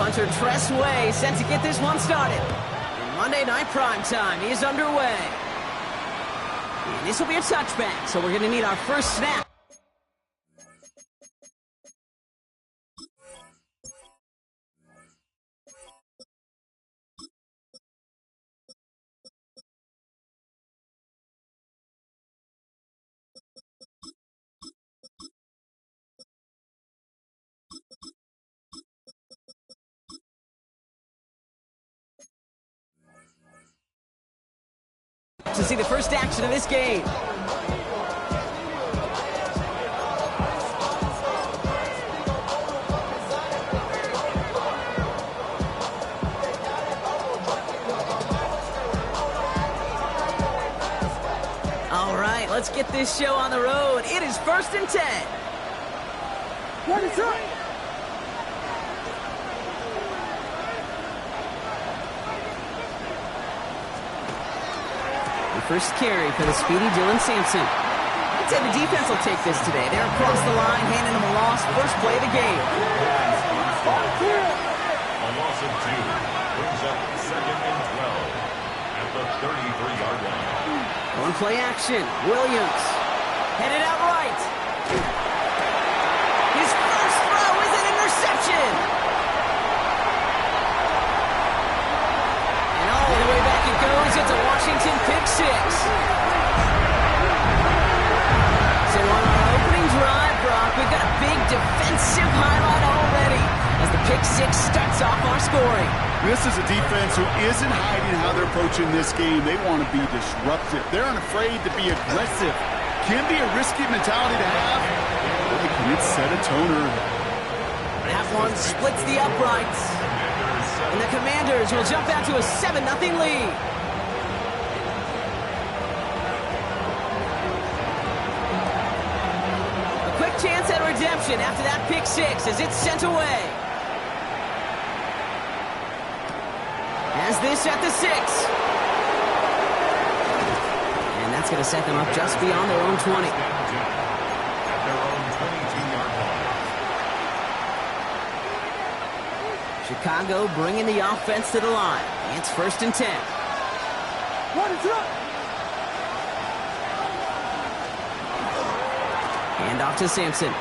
punter Tress Way set to get this one started. And Monday Night Primetime is underway. And this will be a touchback, so we're going to need our first snap. To see the first action of this game. All right, let's get this show on the road. It is 1st and 10. What is up? First carry for the speedy Dylan Sampson. I'd say the defense will take this today. They're across the line, handing him a loss. First play of the game. A loss of 2 brings up 2nd and 12 at the 33-yard line. One play action. Williams headed out right. His first throw is an interception. And all the way back it goes. It's a Washington pick six. So on our opening drive, Brock, we've got a big defensive highlight already as the pick six starts off our scoring. This is a defense who isn't hiding how they're approaching this game. They want to be disruptive. They're unafraid to be aggressive. Can be a risky mentality to have, but they can set a tone early. That one splits the uprights. And the Commanders will jump out to a 7-0 lead. A quick chance at redemption after that pick six as it's sent away. As this at the 6. And that's going to set them up just beyond their own 20. At their own 22-yard line. Chicago bringing the offense to the line. It's 1st and 10. What is up? Hand off to Sampson.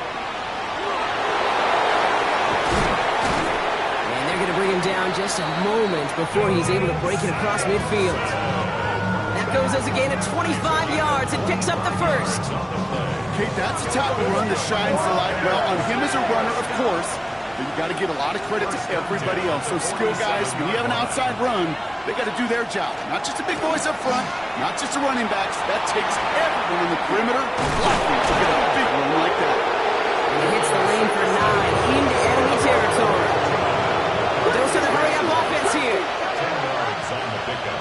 And they're going to bring him down just a moment before he's able to break it across midfield. That goes as a gain of 25 yards and picks up the first. Okay, that's a type of run that shines the light well on him as a runner, of course. But you got to give a lot of credit to everybody else. So skill guys, when you have an outside run, they got to do their job. Not just the big boys up front, not just the running backs. That takes everyone in the perimeter blocking to get a big run like that. And he hits the lane for 9 into enemy territory. Those are the hurry-up offense here. 10 yards on the pickup.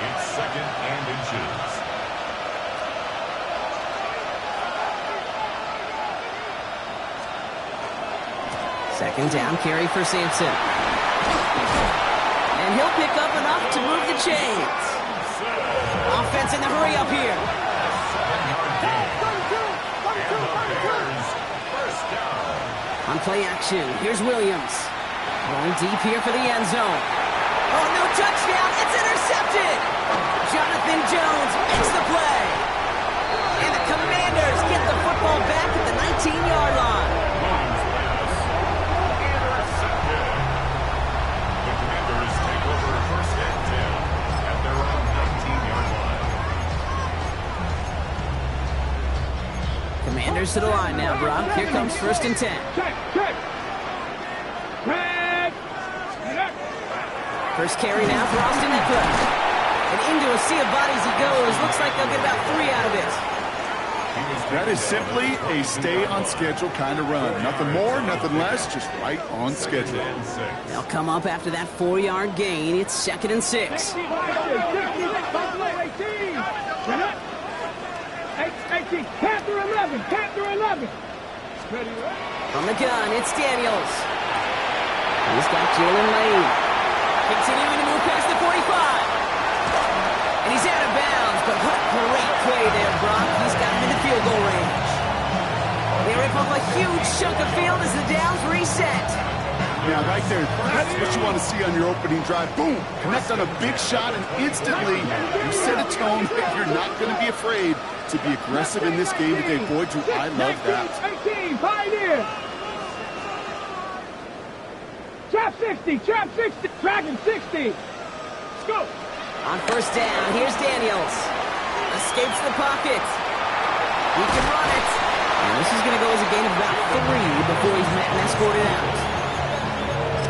It's 2nd and inches. Second down carry for Sampson. And he'll pick up enough to move the chains. Offense in the hurry up here. 7-yard gain. And the Bears first down. On play action, here's Williams. Going deep here for the end zone. Oh, no touchdown. It's intercepted. Jonathan Jones makes the play. And the Commanders get the football back at the 19-yard line. Commanders to the line now, Brock. Here comes 1st and 10. First carry now for Austin Eckler. And into a sea of bodies he goes. Looks like they'll get about 3 out of it. That is simply a stay-on-schedule kind of run. Nothing more, nothing less, just right on schedule. They'll come up after that 4-yard gain. It's 2nd and 6. Panther 11, Panther 11. From the gun, it's Daniels. He's got Jalen Lane. Continuing to move past the 45. And he's out of bounds, but what a great play there, Brock. He's got him in the field goal range. They rip up a huge chunk of field as the downs reset. Yeah, right there. That's what you want to see on your opening drive. Boom! Connect on a big shot, and instantly you set a tone that you're not going to be afraid to be aggressive in this game today. Boy, do I love that. 18, Pioneer. Trap 60, trap 60, tracking 60. Let's go. On first down, here's Daniels. Escapes the pocket. He can run it. And this is going to go as a gain of about 3 before he's met and escorted out.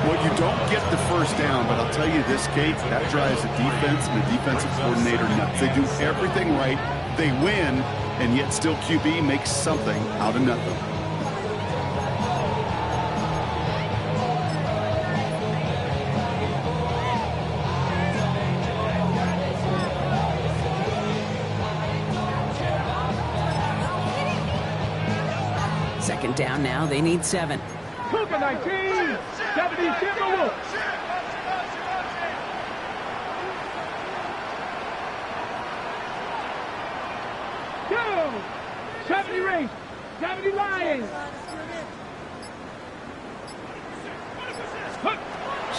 Well, you don't get the first down, but I'll tell you this, Kate, that drives the defense and the defensive coordinator nuts. They do everything right. They win, and yet still QB makes something out of nothing. Second down now, they need 7. Cougar 19, 70 Timberwolves. Go! 70 Race, 70 Lions.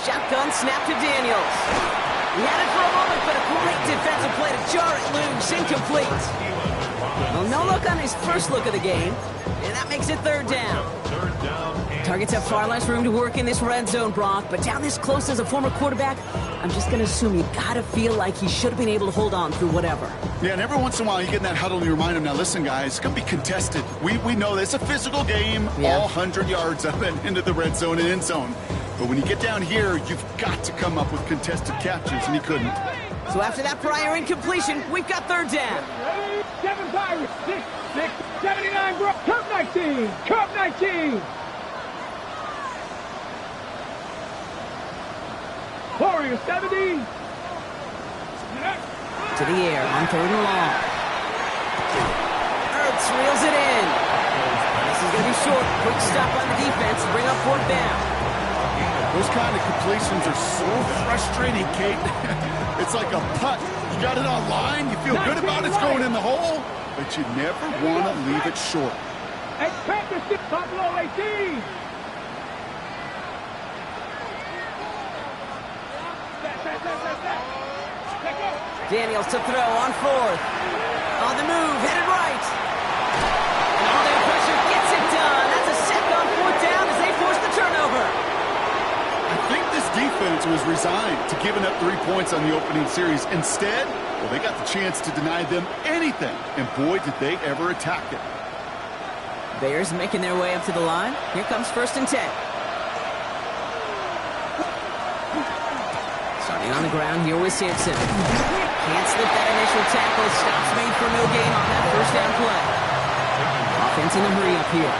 Shotgun snap to Daniels. He had it for a moment, but a great defensive play to jar it loose. Incomplete. Well, no look on his first look of the game, and that makes it third down. Targets have far less room to work in this red zone, Brock, but down this close as a former quarterback, I'm just going to assume you got to feel like he should have been able to hold on through whatever. Yeah, and every once in a while you get in that huddle and you remind him, now listen, guys, it's going to be contested. We know this. It's a physical game, all 100 yards up and into the red zone and end zone. But when you get down here, you've got to come up with contested captures, and he couldn't. So after that prior incompletion, we've got third down. 7 Pirates, 6, 79 Bro. Cup 19, Cup 19. Warrior 70. To the air on third and long. Ertz reels it in. This is going to be short. Quick stop on the defense to bring up fourth down. Those kind of completions are so frustrating, Kate. It's like a putt. You got it on line, you feel good about it's going in the hole, but you never want to leave it short. Expect Buffalo 18. Daniels to throw on fourth. On the move, headed right. And all that pressure gets it done. That's a sack on fourth down as they force the turnover. I think this defense was resigned to giving up 3 points on the opening series. Instead, well, they got the chance to deny them anything. And boy, did they ever attack it. Bears making their way up to the line. Here comes first and 10. Starting on the ground here with Sampson. Can't slip that initial tackle. Stops made for no gain on that first down play. Offense in a hurry up here.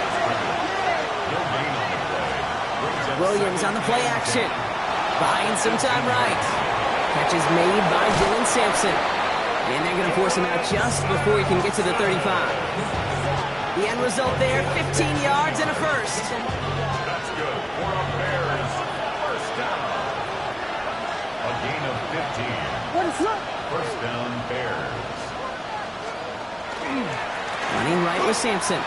Williams on the play action. Buying some time right. Catch is made by Dylan Sampson. And they're going to force him out just before he can get to the 35. The end result there, 15 yards and a first. That's good for a Bears first down. A gain of 15. What is up? First down, Bears. Running right with Sampson.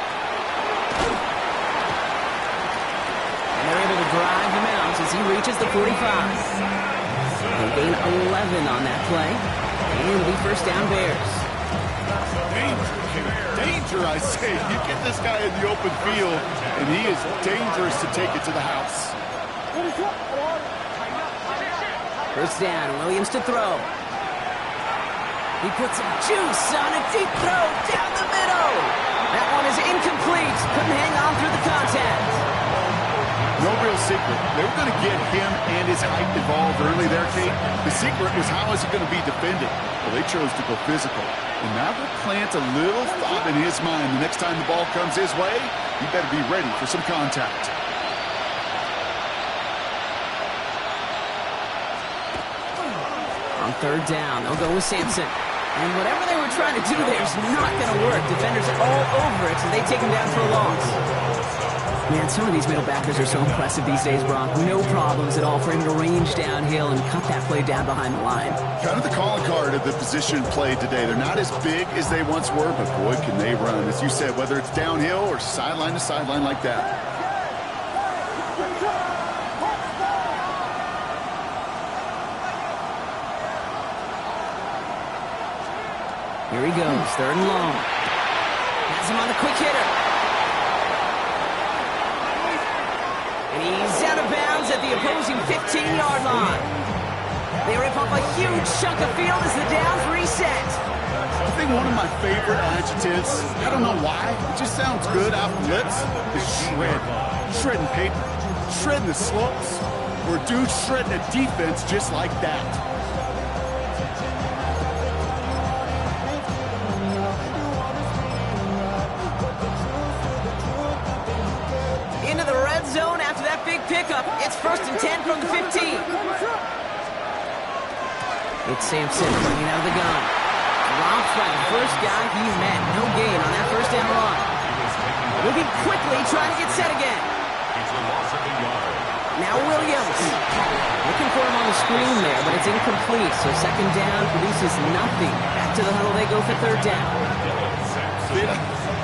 And they're able to drive him out as he reaches the 45. They gain 11 on that play. And it'll be first down Bears. Danger, I say. You get this guy in the open field, and he is dangerous to take it to the house. First down, Williams to throw. He puts some juice on a deep throw down the middle. That one is incomplete. Couldn't hang on through the contact. No real secret. They were going to get him and his height involved early there, Kate. The secret was how is he going to be defended? Well, they chose to go physical. And now they'll plant a little thought in his mind. The next time the ball comes his way, he better be ready for some contact. On third down, they'll go with Sampson. And whatever they were trying to do there is not going to work. Defenders all over it, so they take him down for a loss. Man, some of these middle backers are so impressive these days, Brock. No problems at all for him to range downhill and cut that play down behind the line. Kind of the calling card of the position played today. They're not as big as they once were, but boy, can they run. As you said, whether it's downhill or sideline to sideline like that. Here he goes, third and long. Has him on the quick hitter. And he's out of bounds at the opposing 15-yard line. They rip off a huge chunk of field as the downs reset. I think one of my favorite adjectives, I don't know why, it just sounds good off the lips, is shred. Shredding paper, shredding the slopes, or dude shredding a defense just like that. Into the red zone after that big pickup. It's 1st and 10 from the 15. It's Sampson bringing out of the gun. Dropped by the first guy he met. No gain on that first down run. Moving quickly, trying to get set again. Now Williams. Looking for him on the screen there, but it's incomplete. So second down produces nothing. Back to the huddle they go for third down.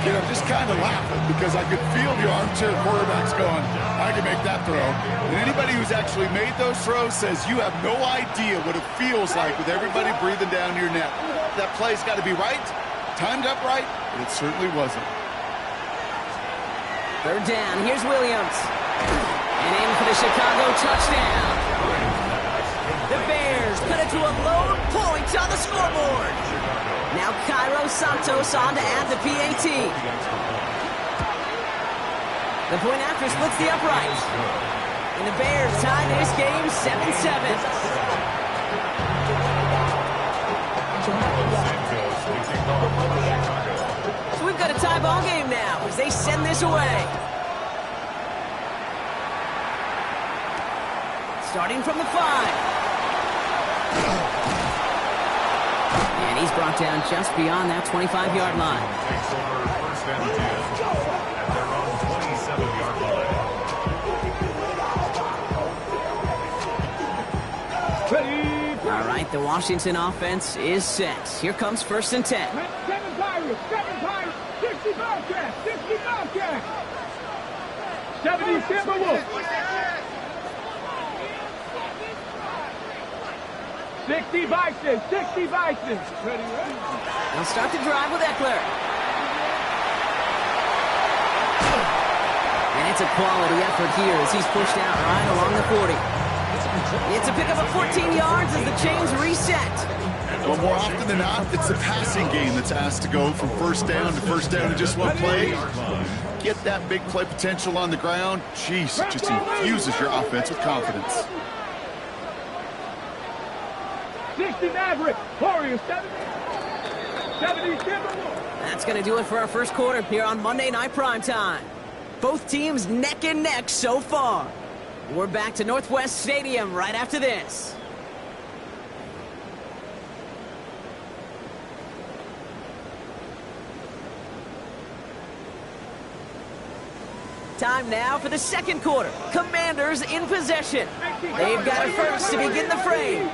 I'm just kind of laughing because I could feel the armchair quarterbacks going, I can make that throw. And anybody who's actually made those throws says you have no idea what it feels like with everybody breathing down your neck. That play's got to be right, timed up right, but it certainly wasn't. Third down, here's Williams. And in for the Chicago touchdown. The Bears cut it to a lone point on the scoreboard. Now Cairo Santos on to add the PAT. The point after splits the uprights. And the Bears tie this game 7-7. So we've got a tie ball game now as they send this away. Starting from the 5. And he's brought down just beyond that 25-yard line. Takes over 1st and 10 at their own 27-yard line. All right, the Washington offense is set. Here comes 1st and 10. 7 Pirates, 60 Bobcats, 60 Bobcats. 70 Timberwolves. 60 Bison, 60 Bison. Ready. They'll start the drive with Eckler. And it's a quality effort here as he's pushed out right along the 40. It's a pickup of 14 yards as the chains reset. Well, more often than not, it's the passing game that's asked to go from first down in just one play. Get that big play potential on the ground. Jeez, it just infuses your offense with confidence. 60 Maverick, Warriors, 70 Timberwolves. That's going to do it for our first quarter here on Monday Night Primetime. Both teams neck and neck so far. We're back to Northwest Stadium right after this. Time now for the second quarter. Commanders in possession. They've got it first to begin the frame.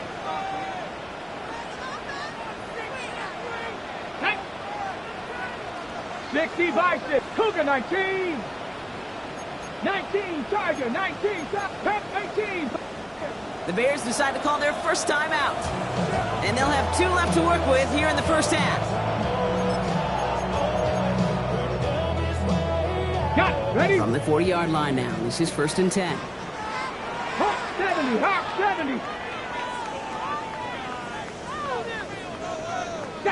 Sixty Bison, Cougar 19. 19, Charger, 19, 18. The Bears decide to call their first time out. And they'll have 2 left to work with here in the first half. Got it, ready? From the 40-yard line now, this is 1st and 10. Hawk 70, Hawk 70.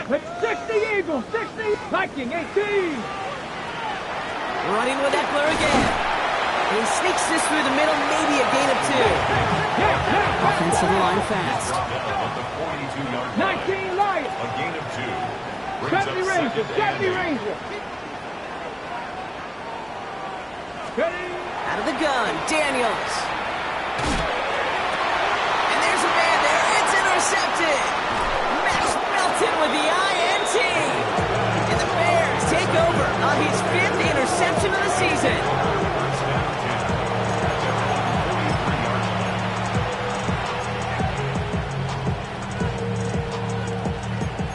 60 Eagles, 60, Viking 18. Running with Eckler again. He sneaks this through the middle, maybe a gain of 2. Offensive line fast. 19 Lions. A gain of 2. 70 Rangers, 70 Rangers. Ready? Out of the gun, Daniels. And there's a man there. It's intercepted. Max Melton with the INT. And the Bears take over on his 5th interception of the season.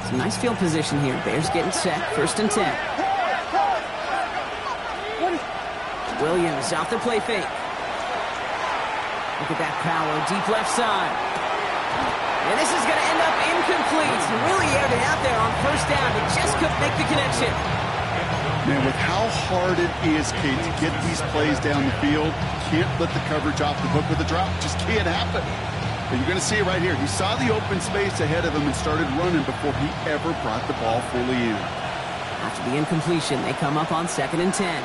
Some nice field position here. Bears getting set. 1st and 10. Williams out the play fake. Look at that power, deep left side. And this is going to end up incomplete. Really aired it out there on first down, but just couldn't make the connection. Man, with how hard it is, Kate, to get these plays down the field, can't let the coverage off the hook with a drop. Just can't happen. But you're going to see it right here. He saw the open space ahead of him and started running before he ever brought the ball fully in. After the incompletion, they come up on 2nd and 10.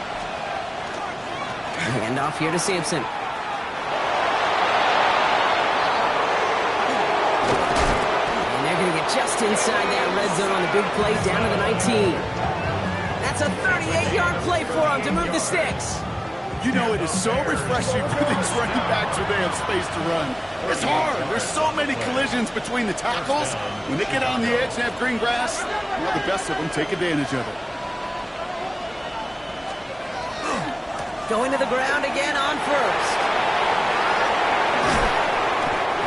Hand off here to Sampson. And they're going to get just inside that red zone on the big play down to the 19. That's a 38-yard play for him to move the sticks. You know, it is so refreshing for these running backs when they have space to run. It's hard. There's so many collisions between the tackles. When they get on the edge and have green grass, well, the best of them take advantage of it. Going to the ground again on first.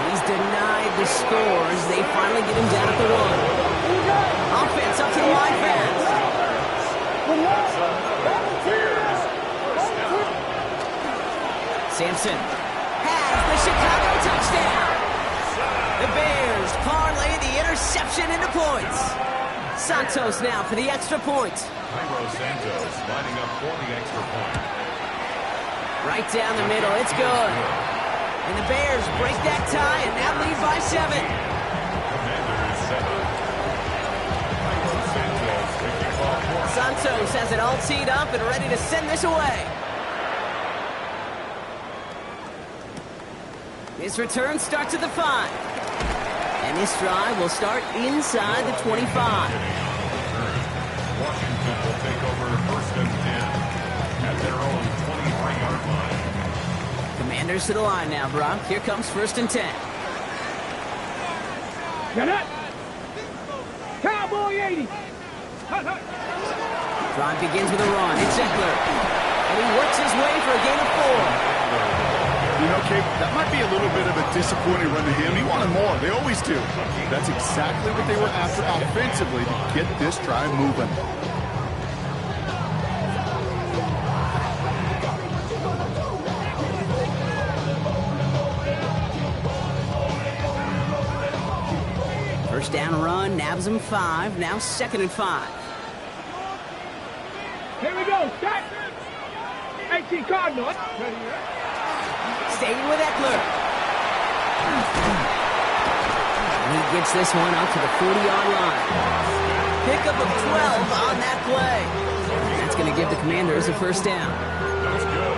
He's denied the scores. They finally get him down at the 1. Offense up to the line fast. Sampson has the Chicago touchdown. The Bears parlay the interception into points. Santos now for the extra point. Cairo Santos lining up for the extra point. Right down the middle, it's good. And the Bears break that tie and now lead by 7. Commanders 7. Cairo Santos kicking off. Santos has it all teed up and ready to send this away. His return starts at the 5. And this drive will start inside the 25. Washington will take over 1st and 10 at their own 23-yard line. Commanders to the line now, Brock. Here comes 1st and 10. Get it! Cowboy 80! Drive begins with a run. It's Eckler. And he works his way for a gain of 4. You know, Kate, that might be a little bit of a disappointing run to him. He wanted more. They always do. That's exactly what they were after offensively to get this drive moving. First down run, nabs him 5. Now 2nd and 5. Here we go, start! 18 Cardinals. Staying with Eckler. And he gets this one up to the 40-yard line. Pickup of 12 on that play. That's going to give the Commanders a first down.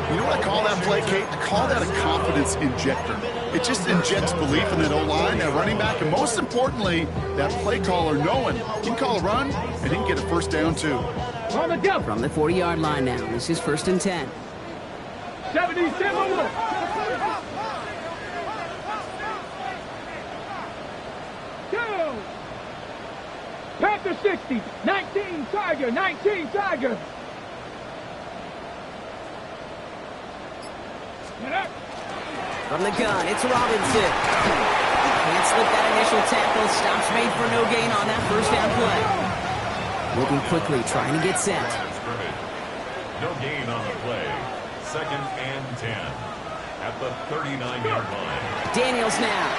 You know what I call that play, Kate? I call that a confidence injector. It just injects belief in that O-line, that running back, and most importantly, that play caller knowing he can call a run and he can get a first down too. On the jump. From the 40-yard line now, this is 1st and 10. 77. Panther 60, 19 Tiger, 19 Tiger. From the gun, it's Robinson. Can't slip that initial tackle. Stops made for no gain on that first down play. Moving quickly, trying to get set. No gain on the play. 2nd and 10 at the 39-yard line. Daniels now.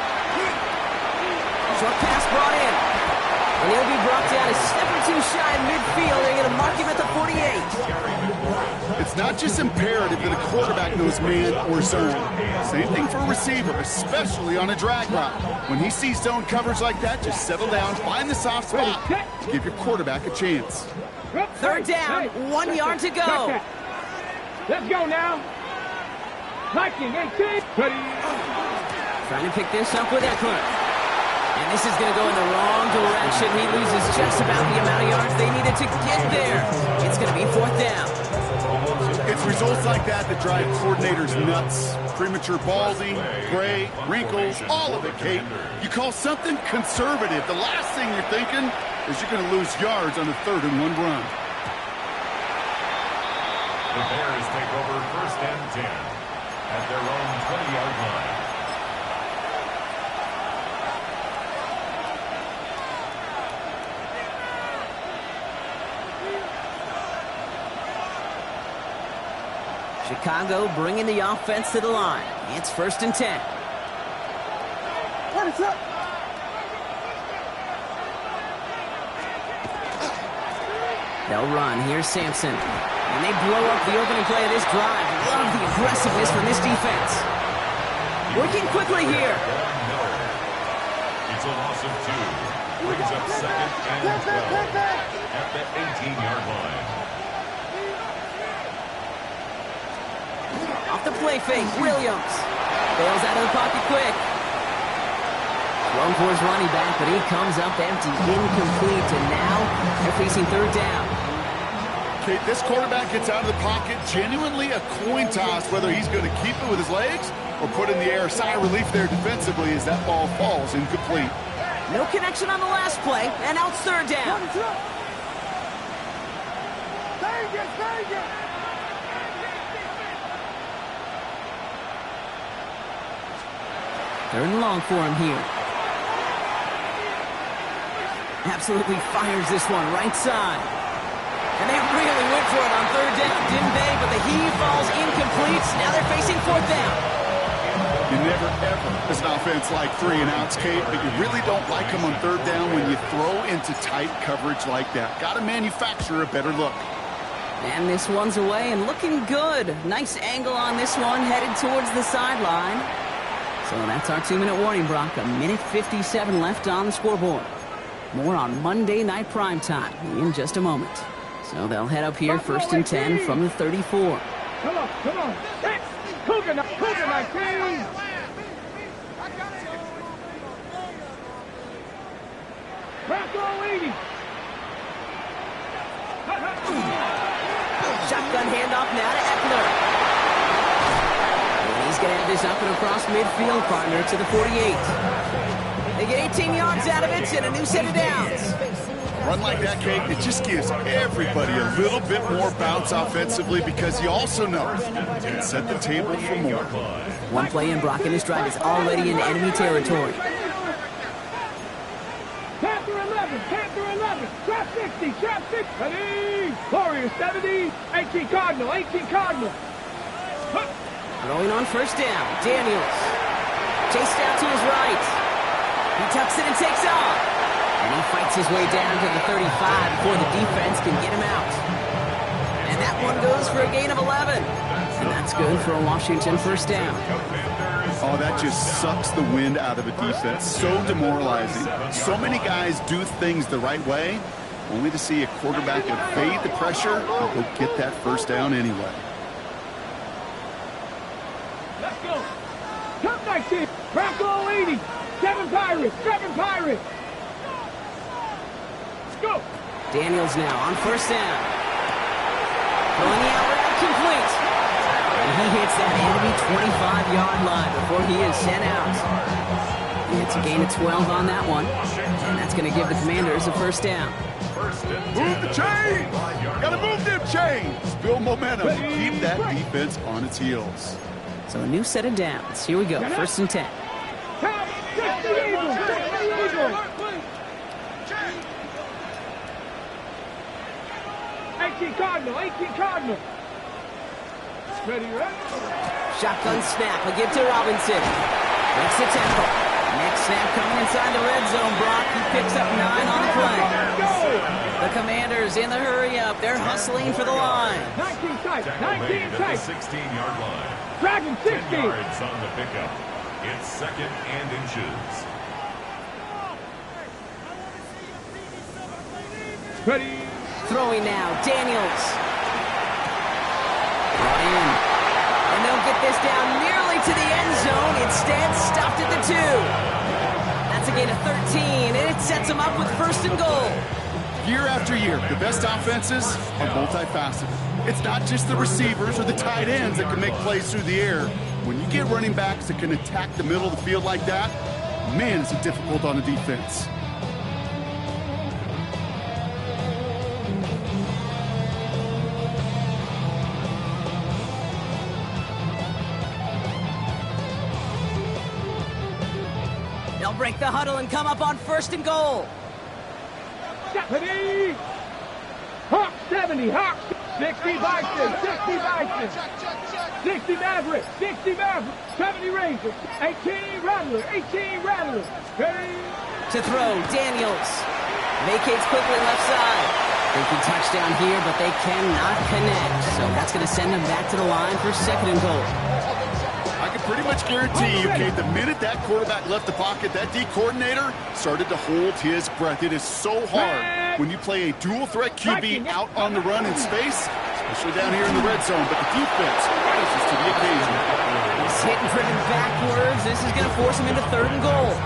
Short pass brought in. And he'll be brought down a step or two shy in midfield. They're going to mark him at the 48. It's not just imperative that a quarterback knows man or zone. Same thing for a receiver, especially on a drag route. When he sees zone coverage like that, just settle down, find the soft spot, give your quarterback a chance. 3rd down, 1 yard to go. Let's go now. Viking 18. Trying to pick this up with Eckler. And this is going to go in the wrong direction. He loses just about the amount of yards they needed to get there. It's going to be 4th down. It's results like that that drive coordinators nuts. Premature ballsing, gray, wrinkles, all of it, Kate. You call something conservative. The last thing you're thinking is you're going to lose yards on a 3rd and 1 run. The Bears take over 1st and 10 at their own 20-yard line. Chicago bringing the offense to the line. It's 1st and 10. They'll run. Here's Sampson. And they blow up the opening play of this drive. Love the aggressiveness from this defense. Working quickly here. It's a loss of 2. Brings up second and 12 at the 18-yard line. Off the play fake, Williams. Bails out of the pocket quick. Thrown for his running back, but he comes up empty, incomplete, and now they're facing third down. Okay, this quarterback gets out of the pocket, genuinely a coin toss whether he's going to keep it with his legs or put in the air. Sigh of relief there defensively as that ball falls incomplete. No connection on the last play, and now it's third down. Third and long for him here. Absolutely fires this one right side. And they really went for it on third down, didn't they? But the heave falls incomplete. Now they're facing fourth down. You never, ever, as an offense, like 3 and outs, Kate, but you really don't like them on third down when you throw into tight coverage like that. Got to manufacture a better look. And this one's away and looking good. Nice angle on this one, headed towards the sideline. So that's our 2-minute warning, Brock. 1:57 left on the scoreboard. More on Monday Night Primetime in just a moment. So they'll head up here, 1st and 10 from the 34. Come on. Cougar 19. Bronco 80. Shotgun handoff now to Eckler. And he's going to have this up and across midfield, partner, to the 48. They get 18 yards out of it and a new set of downs. Run like that, Kate, it just gives everybody a little bit more bounce offensively because you also know it can set the table for more. One play in, Brock, and this drive is already in enemy territory. Panther 11. Trap 60. Ready. Warriors 70. 18 Cardinal. Throwing on first down, Daniels. Chased out to his right. He tucks it and takes off. And he fights his way down to the 35 before the defense can get him out. And that one goes for a gain of 11. And that's good for a Washington first down. Oh, that just sucks the wind out of a defense. So demoralizing. So many guys do things the right way, only to see a quarterback evade the pressure and go get that first down anyway. Let's go. Top 19. Bronco 80. 7 Pirates. Go. Daniels now on first down. Throwing the out route complete. And he hits that enemy 25-yard line before he is sent out. It's a gain of 12 on that one. And that's going to give the Commanders a first down. Move the chains! Gotta move them chains! Build momentum and keep that defense on its heels. So a new set of downs. Here we go, 1st and 10. Top 60 Eagles. 18 Cardinal. Ready, right? Shotgun snap. A give to Robinson. Makes the tackle. Next snap coming inside the red zone, Brock. He picks up 9 on the play. The Commanders in the hurry up. They're hustling for the line. 19 tight. 19 the tight. 16-yard line. Dragon 10 60. yards on the pickup. It's 2nd and inches. Ready. Throwing now, Daniels. Brought in. And they'll get this down nearly to the end zone. Instead, stopped at the 2. That's a gain of 13, and it sets them up with 1st and goal. Year after year, the best offenses are multifaceted. It's not just the receivers or the tight ends that can make plays through the air. When you get running backs that can attack the middle of the field like that, man, is it difficult on a defense. They'll break the huddle and come up on 1st and goal. Ready. Hawk 70. 60 Bison. 60 Maverick. 70 Rangers. 18 Rattler. Ready. To throw, Daniels. Vacates quickly left side. Thinking touchdown here, but they cannot connect. So that's going to send them back to the line for 2nd and goal. I can pretty much guarantee you, okay, the minute that quarterback left the pocket, that D coordinator started to hold his breath. It is so hard when you play a dual-threat QB out on the run in space, especially down here in the red zone, but the defense rises to the occasion. He's hit and driven backwards. This is going to force him into 3rd and goal.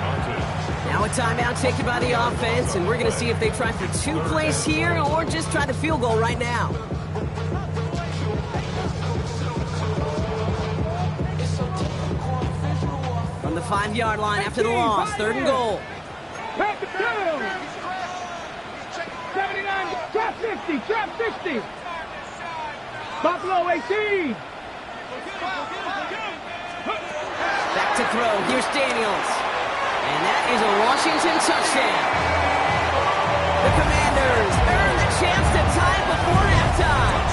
Now a timeout taken by the offense, and we're going to see if they try for 2 plays here or just try the field goal right now. From the 5-yard line after the loss, 3rd and goal. 79, trap 50, trap 60. Buffalo 18. Back to throw. Here's Daniels. And that is a Washington touchdown. The Commanders earn the chance to tie it before halftime.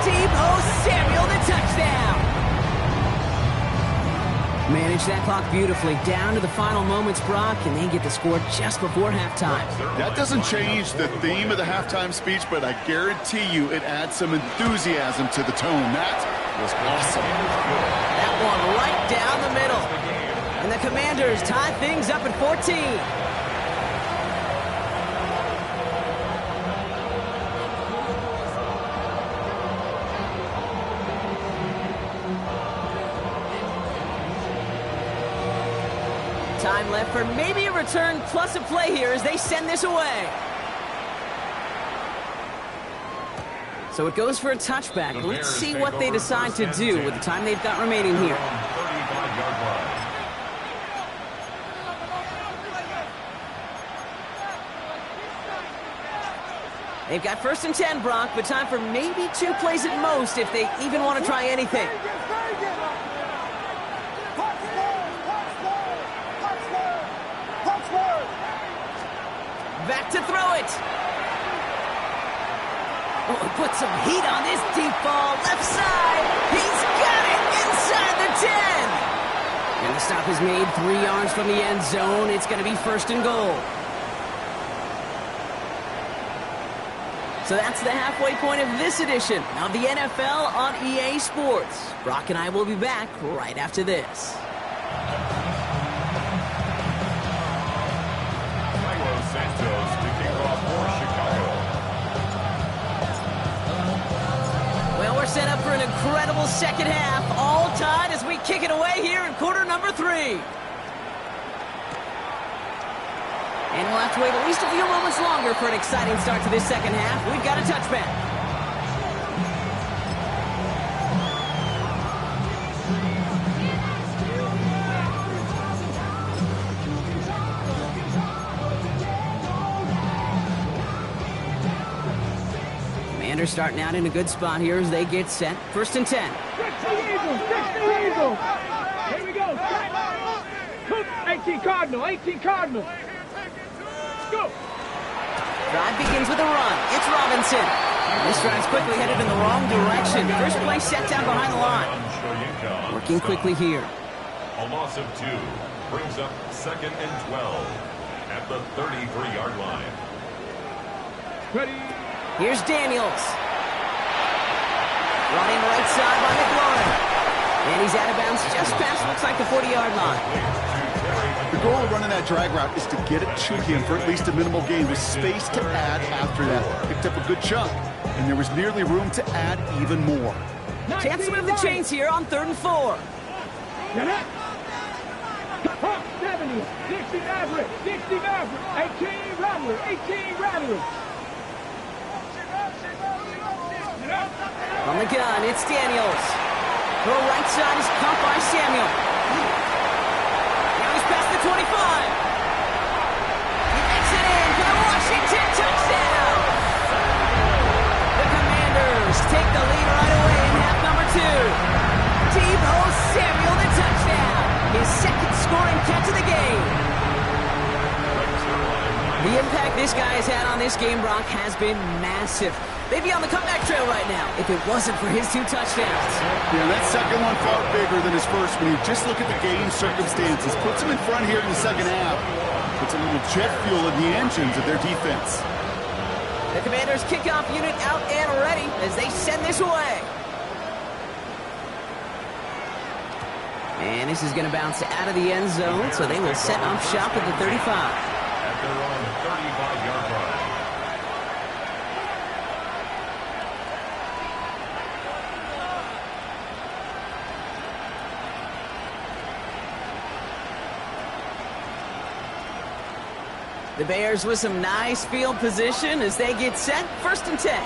Deebo Samuel, the touchdown. Manage that clock beautifully down to the final moments, Brock, and they get the score just before halftime. That doesn't change the theme of the halftime speech, but I guarantee you it adds some enthusiasm to the tone. That was awesome. That one right down the middle. And the Commanders tie things up at 14. Time left for maybe a return plus a play here as they send this away. So it goes for a touchback. Let's see what they decide to do with the time they've got remaining here. They've got 1st and 10, Brock, but time for maybe 2 plays at most if they even want to try anything. Back to throw it. Oh, put some heat on this deep ball. Left side. He's got it inside the 10. And the stop is made 3 yards from the end zone. It's going to be 1st and goal. So that's the halfway point of this edition of the NFL on EA Sports. Brock and I will be back right after this. Santos to kick off for Chicago. Well, we're set up for an incredible second half. All tied as we kick it away here in quarter number 3. And we'll have to wait at least a few moments longer for an exciting start to this second half. We've got a touchback. Commanders starting out in a good spot here as they get set. 1st and 10. 60 Eagles, 60 Eagles. Here we go. 18 Cardinal, 18 Cardinal. Go. Drive begins with a run. It's Robinson. This drive's quickly headed in the wrong direction. First play set down behind the line. Working quickly here. A loss of 2 brings up 2nd and 12 at the 33-yard line. Ready. Here's Daniels. Running right side by McLaurin. And he's out of bounds just past, looks like, the 40-yard line. The goal of running that drag route is to get it to him for at least a minimal gain with space to add after that. Picked up a good chunk, and there was nearly room to add even more. Chance to move the chains here on 3rd and 4. 70, 60 Maverick, 60 Maverick, 18 Rattler, 18 Rattler. On the gun, it's Daniels. The right side is caught by Samuel. Now he's past the 25. He makes it in for the Washington touchdown. The Commanders take the lead right away in half number 2. Deebo Samuel, the touchdown. His 2nd scoring catch of the game. The impact this guy has had on this game, Brock, has been massive. They'd be on the comeback trail right now if it wasn't for his 2 touchdowns. Yeah, that second one far bigger than his first when you just look at the game circumstances. Puts him in front here in the second half. Puts a little jet fuel in the engines of their defense. The Commanders' kickoff unit out and ready as they send this away. And this is going to bounce out of the end zone, so they will set up shop at the 35. At their own 35-yard line. The Bears with some nice field position as they get set. 1st and 10.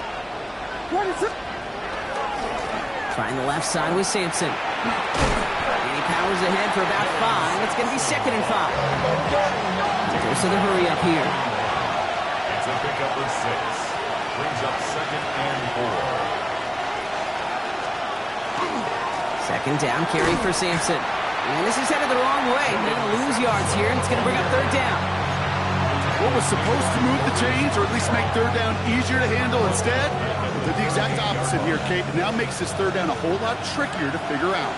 Trying the left side with Sampson. And he powers ahead for about 5. It's going to be 2nd and 5. There's the hurry up here. It's a pickup of 6. Brings up 2nd and 4. 2nd down carry for Sampson. And this is headed the wrong way. They're going to lose yards here, and it's going to bring up 3rd down. What was supposed to move the chains, or at least make 3rd down easier to handle instead? Did the exact opposite here, Kate. It now makes this 3rd down a whole lot trickier to figure out.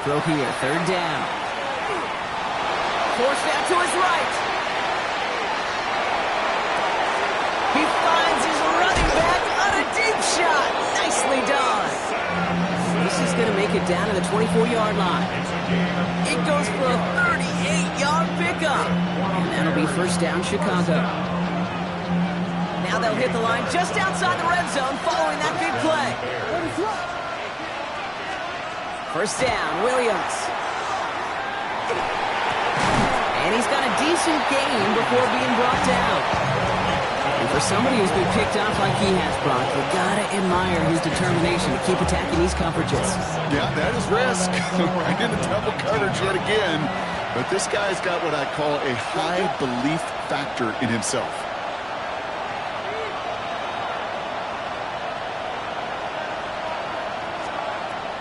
Throw here, 3rd down. Forced out to his right. He finds his running back on a deep shot. Nicely done. This is going to make it down to the 24-yard line. It goes for a 38-yard pickup. And that'll be 1st down, Chicago. Now they'll hit the line just outside the red zone following that big play. 1st down, Williams. And he's got a decent gain before being brought down. And for somebody who's been picked off like he has, Brock, you gotta admire his determination to keep attacking these coverages. Yeah, that is risk. Right into double coverage yet again. But this guy's got what I call a high belief factor in himself.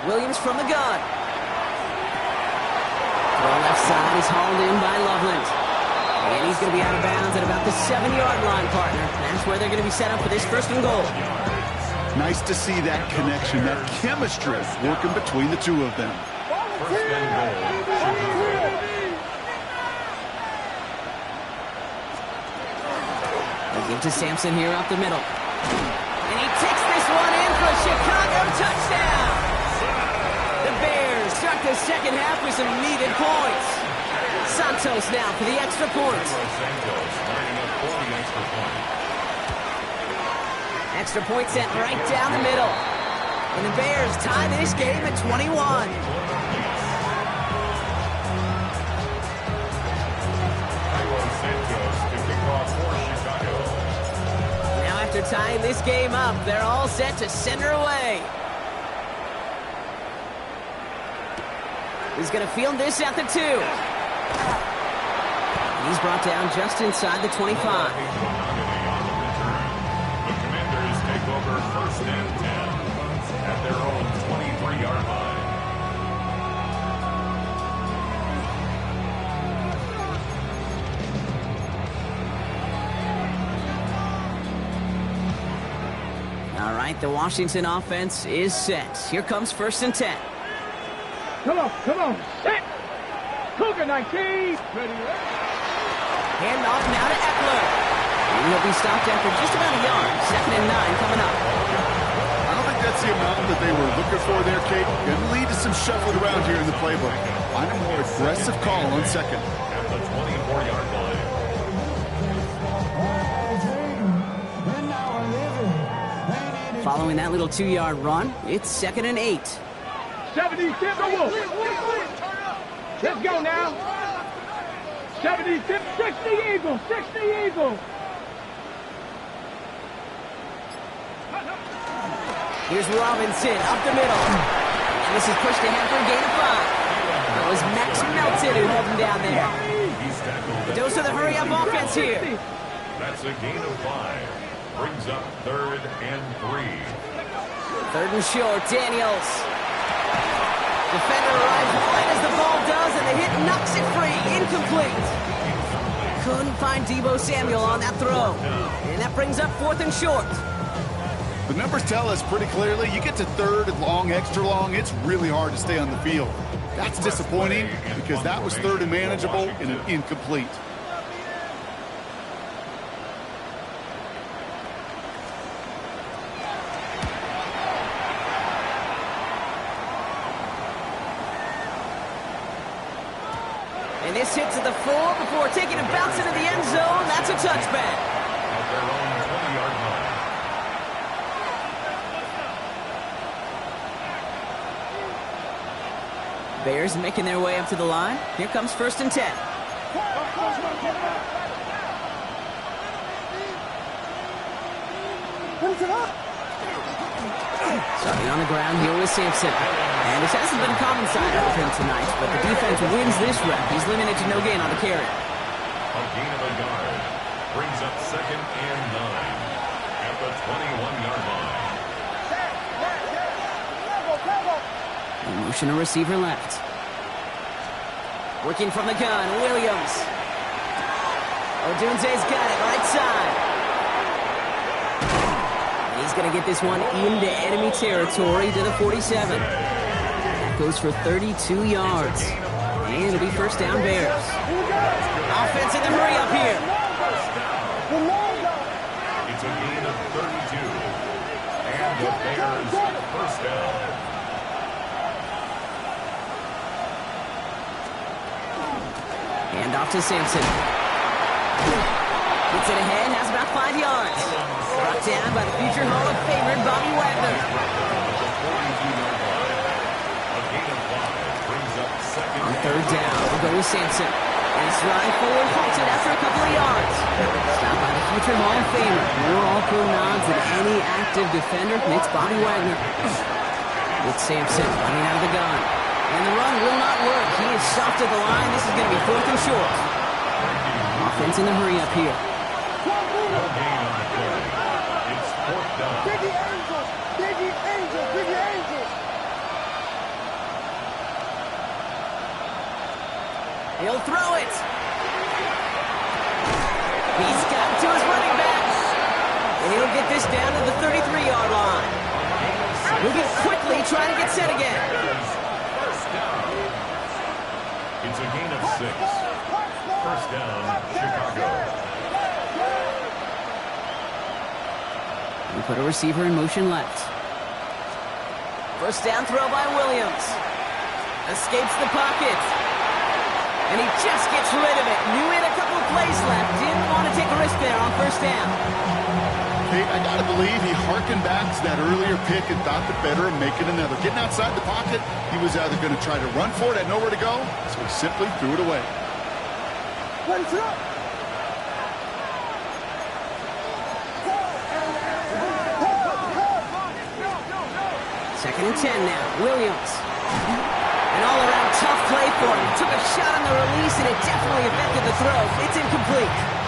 Williams from the gun. Throw left side is hauled in by Loveland. And he's going to be out of bounds at about the 7-yard line, partner. That's where they're going to be set up for this 1st and goal. Nice to see that connection, that chemistry working between the two of them. 1st and goal. They give to Sampson here up the middle. And he takes this one in for a Chicago touchdown. The Bears start the 2nd half with some needed points. Santos now for the extra point. Extra point sent right down the middle. And the Bears tie this game at 21. Now after tying this game up, they're all set to send her away. He's going to field this at the 2. He's brought down just inside the 25. The Commanders take over 1st and 10 at their own 23-yard line. All right, the Washington offense is set. Here comes 1st and 10. Come on, set. Cougar 19. Ready. Hand off now to Eckler. And he'll be stopped after just about a yard. 2nd and 9 coming up. I don't think that's the amount that they were looking for there, Kate. Going to lead to some shuffling around here in the playbook. Find a more aggressive call on 2nd. At the 24-yard line. Following that little 2-yard run, it's 2nd and 8. 76. Let's go now. 76. 60 Eagles. 60 Eagles. Here's Robinson up the middle. And this is pushed ahead for a gain of 5. It was Max Melton who held him down there. Dose of the hurry-up offense here. That's a gain of 5. Brings up 3rd and 3. 3rd and short, Daniels. Defender arrives right as the ball does, and the hit knocks it free. Incomplete. Couldn't find Deebo Samuel on that throw. And that brings up 4th and short. The numbers tell us pretty clearly, you get to 3rd and long, extra long, it's really hard to stay on the field. That's disappointing because that was third and manageable and an incomplete. And this hits at the full before taking a bounce into the end zone. That's a touchback. At their own 20-yard line. Bears making their way up to the line. Here comes 1st and 10. Starting on the ground here with Sampson. And this hasn't been a common side of him tonight, but the defense wins this rep. He's limited to no gain on the carry. A gain of a yard. Brings up 2nd and 9. At the 21-yard line. Motion a receiver left. Working from the gun, Williams. Odunze's got it, right side. He's going to get this one into enemy territory to the 47. That goes for 32 yards. And it'll be 1st down Bears. Offense in the hurry up here. It's a gain of 32. And the Bears 1st down. Hand off to Sampson. Gets it ahead, has about 5 yards. Brought down by the future Hall of Famer, Bobby Wagner. On 3rd down, we'll go with Sampson. And he's running forward, halted after a couple of yards. Stopped by the future Hall of Famer. More all-pro nods than any active defender. It's Bobby Wagner. With Sampson running out of the gun. And the run will not work. He is soft at the line. This is going to be 4th and short. Offense in the hurry up here. No gain on the play. It's 4th down. Biggie Angels! Biggie Angels! Biggie Angels! He'll throw it. He's got to his running back. And he'll get this down to the 33-yard line. Moving quickly, trying to get set again. It's a gain of 6. 1st down, Chicago. We put a receiver in motion left. 1st down throw by Williams. Escapes the pocket. And he just gets rid of it. Knew he had a couple of plays left. Didn't want to take a risk there on 1st down. Hey, I got to believe he harkened back to that earlier pick and thought the better of making another. Getting outside the pocket, he was either going to try to run for it, had nowhere to go, so he simply threw it away. 2nd and 10 now. Williams. An all-around tough play for him. Took a shot on the release, and it definitely affected the throw. It's incomplete.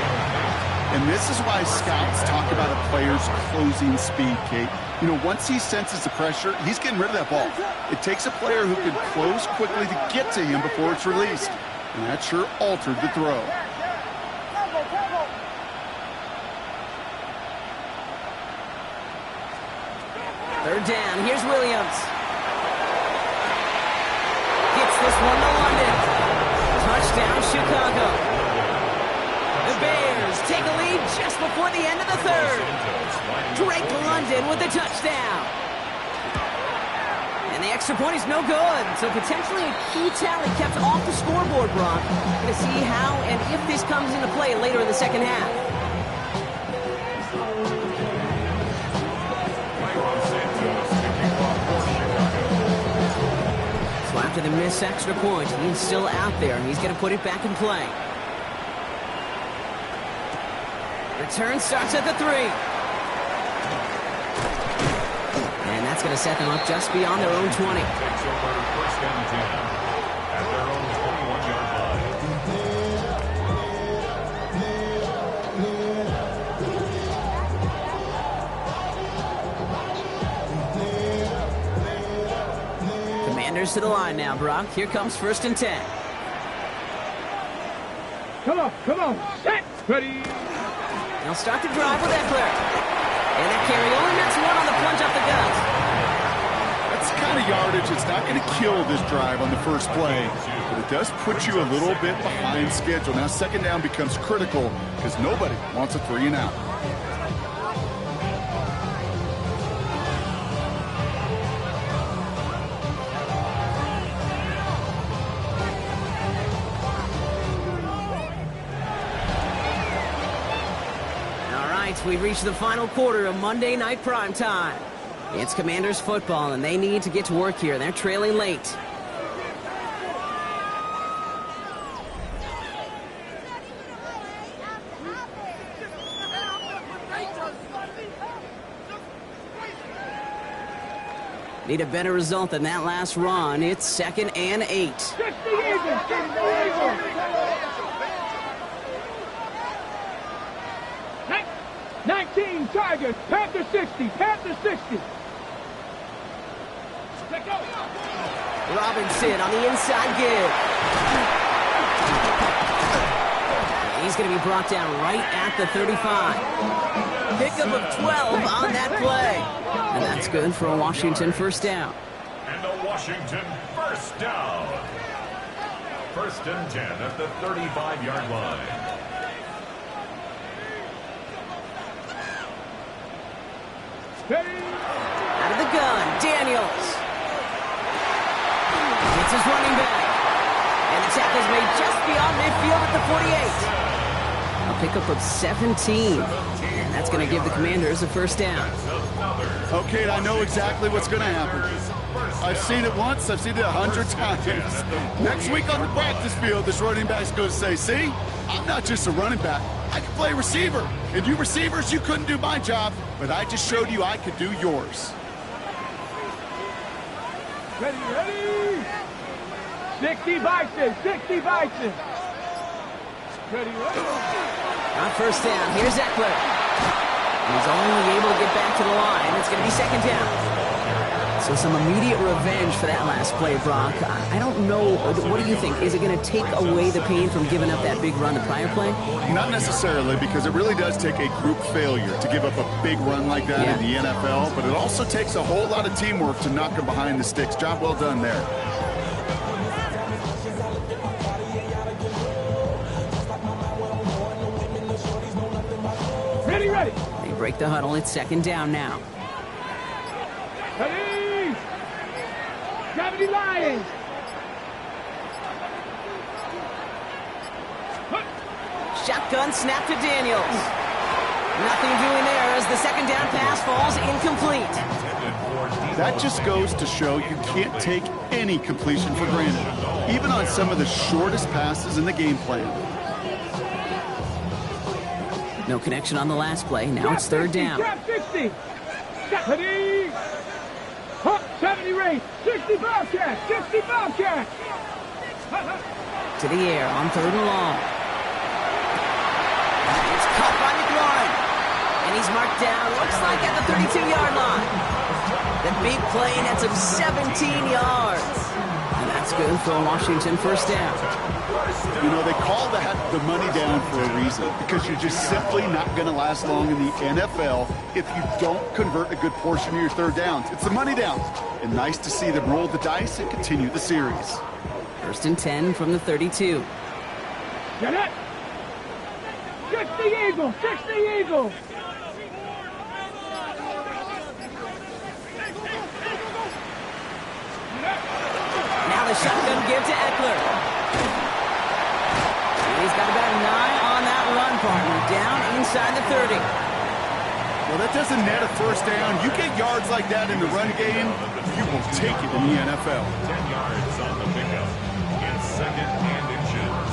And this is why scouts talk about a player's closing speed, Kate. You know, once he senses the pressure, he's getting rid of that ball. It takes a player who can close quickly to get to him before it's released. And that sure altered the throw. Third down. Here's Williams. Gets this one to London. Touchdown, Chicago. The Bears take a lead just before the end of the 3rd. Drake London with the touchdown. And the extra point is no good. So potentially a key tally kept off the scoreboard, Brock. Going to see how and if this comes into play later in the 2nd half. So after the missed extra point, he's still out there, and he's going to put it back in play. Return starts at the 3. And that's going to set them up just beyond their own 20. Takes over 1st and 10 at their own 21-yard line. Commanders to the line now, Brock. Here comes 1st and 10. Come on, set, ready. They'll start the drive with Eckler. And that carry only makes one on the plunge off the gut. That's kind of of yardage. It's not going to kill this drive on the first play, but it does put you a little bit behind schedule. Now second down becomes critical because nobody wants a 3 and out. We've reached the final quarter of Monday Night Primetime. It's Commanders football, and they need to get to work here. They're trailing late. Need a better result than that last run. It's 2nd and 8. 19 Tigers, Panther 60, Panther 60. Let go. Robinson on the inside give. He's going to be brought down right at the 35. Pickup of 12 on that play. And that's good for a Washington first down. And a Washington first down. 1st and 10 at the 35-yard line. Out of the gun, Daniels. It's his running back. And the tackle's made just beyond midfield at the 48. A pickup of 17. And that's going to give the Commanders a first down. Okay, I know exactly what's going to happen. I've seen it once, I've seen it 100 times. Next week on the practice field, this running back's going to say, see, I'm not just a running back. I can play receiver. And you receivers, you couldn't do my job, but I just showed you I could do yours. Ready, ready. 60 Bison, 60 Bison. Ready, ready. On first down, here's Eckler. He's only able to get back to the line. It's going to be 2nd down. So some immediate revenge for that last play, Brock. I don't know. What do you think? Is it going to take away the pain from giving up that big run the prior play? Not necessarily, because it really does take a group failure to give up a big run like that in the NFL, but it also takes a whole lot of teamwork to knock them behind the sticks. Job well done there. Ready, ready. They break the huddle. It's 2nd down now. Ready. Gravity Lions. Shotgun snap to Daniels. Nothing doing there as the 2nd down pass falls incomplete. That just goes to show you can't take any completion for granted, even on some of the shortest passes in the game plan. No connection on the last play. Now it's 3rd down. Trap 60. Ready. Huck 70 race. 60 Bobcat. 60 Bobcat. To the air on 3rd and long. It's caught by McLaurin. And he's marked down, looks like at the 32-yard line. The big play nets him 17 yards. And that's good for a Washington first down. You know, they call that the money down for a reason, because you're just simply not going to last long in the NFL if you don't convert a good portion of your 3rd downs. It's the money down. And nice to see them roll the dice and continue the series. 1st and 10 from the 32. Get it. 60 Eagles. 60 Eagles. Now the shotgun give to Eckler. He's got about 9 on that run, partner. Down inside the 30. Well, that doesn't net a first down. You get yards like that in the run game, you will take it in the NFL. 10 yards on the pickup. It's 2nd and inches.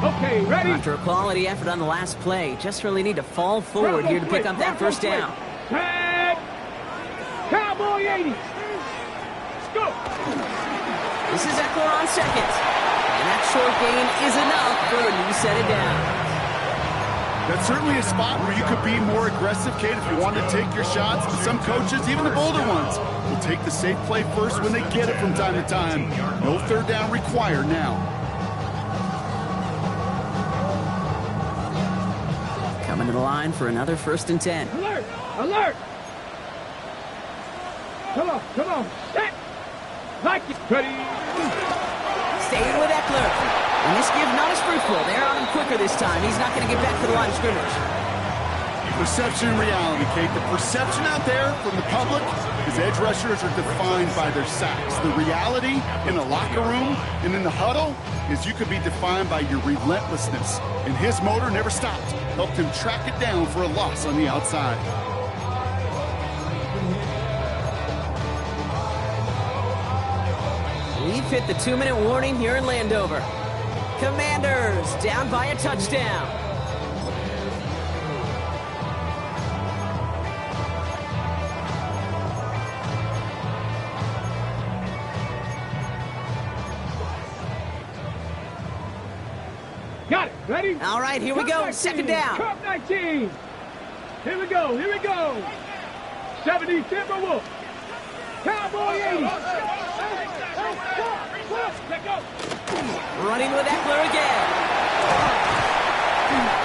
Okay, ready. After a quality effort on the last play, just really need to fall forward here to pick up that first down. Tag. Cowboy 80. Let's go. This is Eckler on 2nd. And that short gain is enough for a new set of downs. That's certainly a spot where you could be more aggressive, Kate, if you want to take your shots. But some coaches, even the bolder ones, will take the safe play first when they get it from time to time. No 3rd down required now. Coming to the line for another 1st and 10. Alert! Alert! Come on, set! Like it, ready! Staying with Eckler. And this give not as fruitful. They're on him quicker this time. He's not going to get back to the line of scrimmage. Perception and reality, Kate. The perception out there from the public is edge rushers are defined by their sacks. The reality in the locker room and in the huddle is you could be defined by your relentlessness. And his motor never stopped. Helped him track it down for a loss on the outside. We've hit the 2-minute warning here in Landover. Commanders down by a touchdown. Got it, ready? All right, here we go. 2nd down. Cup 19. Here we go. 70 Timberwolves. Cowboy 80. Running with Eckler again.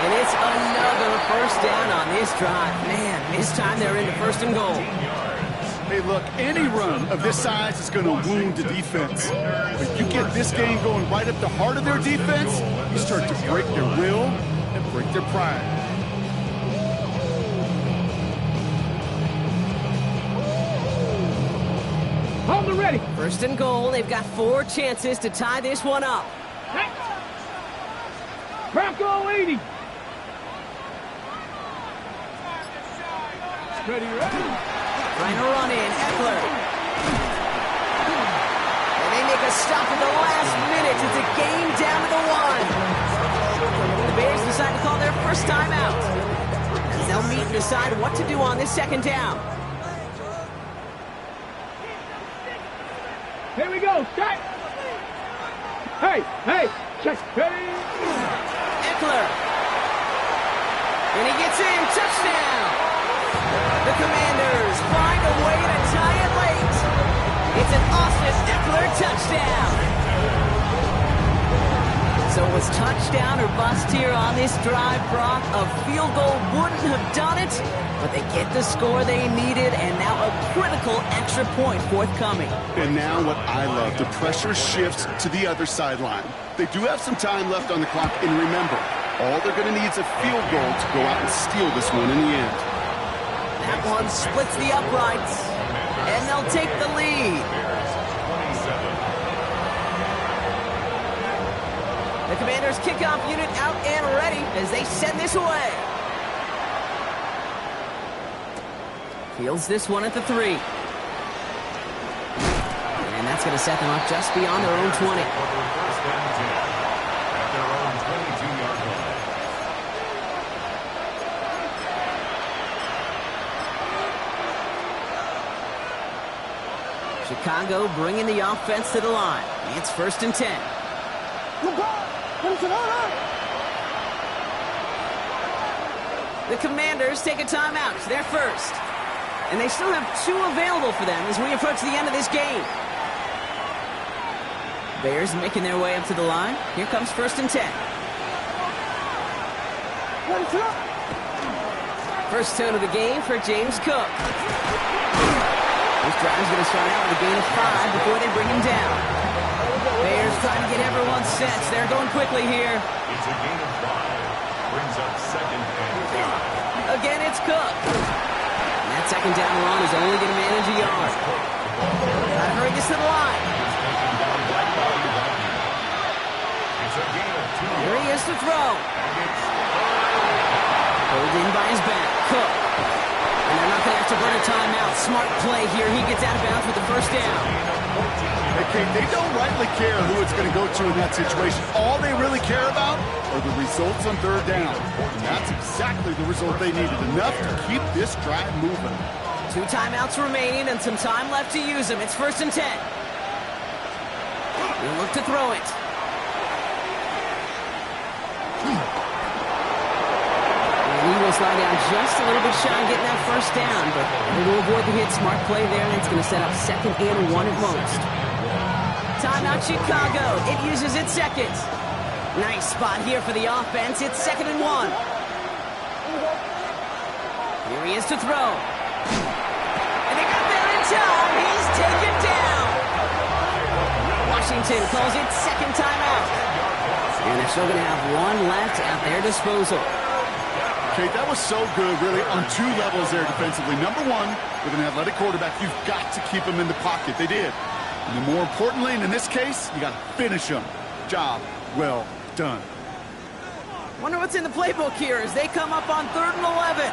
And it's another 1st down on this drive. Man, this time they're into 1st and goal. Hey, look, any run of this size is going to wound the defense. But you get this game going right up the heart of their defense, you start to break their will and break their pride. On the ready. 1st and goal. They've got 4 chances to tie this one up. Bronco 80. Ready. Trying to run in, Eckler. And they make a stop at the last minute. It's a game down to the 1. The Bears decide to call their 1st timeout. As they'll meet and decide what to do on this 2nd down. Here we go, set. Hey, check, ready. Eckler. And he gets in, touchdown. The Commanders find a way to tie it late. It's an Austin Eckler touchdown. So it was touchdown or bust here on this drive, Brock. A field goal wouldn't have done it, but they get the score they needed, and now a critical extra point forthcoming. And now what I love, the pressure shifts to the other sideline. They do have some time left on the clock, and remember, all they're going to need is a field goal to go out and steal this one in the end. That one splits the uprights, and they'll take the lead. The Commanders' kickoff unit out and ready as they send this away. Fields this one at the 3. And that's going to set them up just beyond their own 20. Chicago bringing the offense to the line. It's 1st and 10. The Commanders take a timeout. It's their 1st. And they still have 2 available for them as we approach the end of this game. Bears making their way up to the line. Here comes 1st and 10. First tone of the game for James Cook. This drive is going to start out with a gain of 5 before they bring him down. Bears trying to get everyone set. They're going quickly here. It's a gain of 5. Brings up 2nd and 10. Again, it's Cook. And that 2nd down run is only going to manage a yard. Gotta hurry this to the line. It's a gain of 2. Here he is to throw. Pulled in by his back. Cook. And they're not going to have to burn a timeout. Smart play here. He gets out of bounds with the 1st down. Okay, they don't rightly care who it's going to go to in that situation. All they really care about are the results on 3rd down. And that's exactly the result they needed. Enough to keep this drive moving. 2 timeouts remaining and some time left to use them. It's 1st and 10. We'll look to throw it. And he will slide down just a little bit shy of getting that 1st down, but able to avoid the hit. Smart play there, and it's going to set up 2nd and 1 at most. Timeout Chicago. It uses its 2nd. Nice spot here for the offense. It's 2nd and 1. Here he is to throw. And they got there in time. He's taken down. Washington calls it second timeout. And they're still going to have one left at their disposal. Okay, that was so good, really, on two levels there defensively. Number one, with an athletic quarterback, you've got to keep him in the pocket. They did. And then more importantly, and in this case, you got to finish him. Job well done. Wonder what's in the playbook here as they come up on 3rd and 11.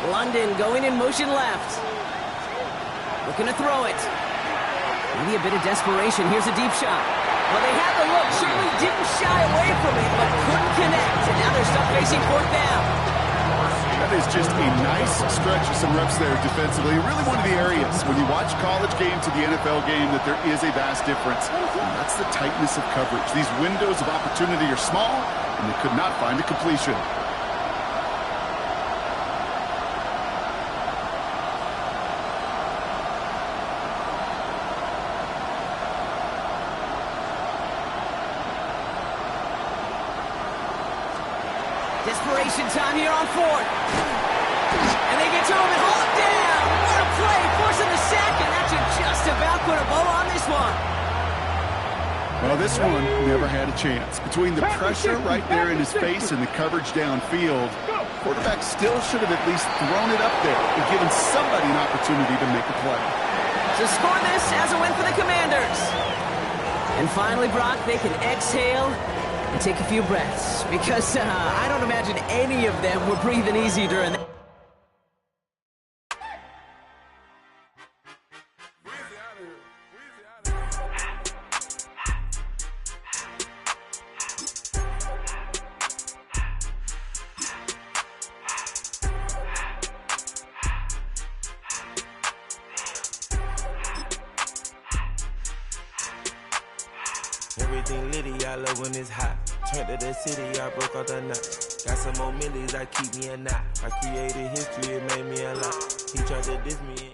London going in motion left. Looking to throw it. Maybe a bit of desperation. Here's a deep shot. Well, they had the look. Certainly didn't shy away from it, but couldn't connect. And now they're stuck facing 4th down. That is just a nice stretch of some reps there defensively. Really one of the areas when you watch college game to the NFL game that there is a vast difference. And that's the tightness of coverage. These windows of opportunity are small, and they could not find a completion. Desperation time here on 4th. And they get to him and hold him down. What a play, forcing the sack, and that should just about put a bow on this one. Well, this one never had a chance. Between the pressure right there in his face and the coverage downfield, quarterback still should have at least thrown it up there and given somebody an opportunity to make a play. To score this as a win for the Commanders. And finally, Brock, they can exhale and take a few breaths, because I don't imagine any of them were breathing easy during that. Everything litty, I love when it's hot. Turned to the city, I broke out the knot. Got some more millies, I keep me a knot. I created history, it made me a lot. He tried to diss me.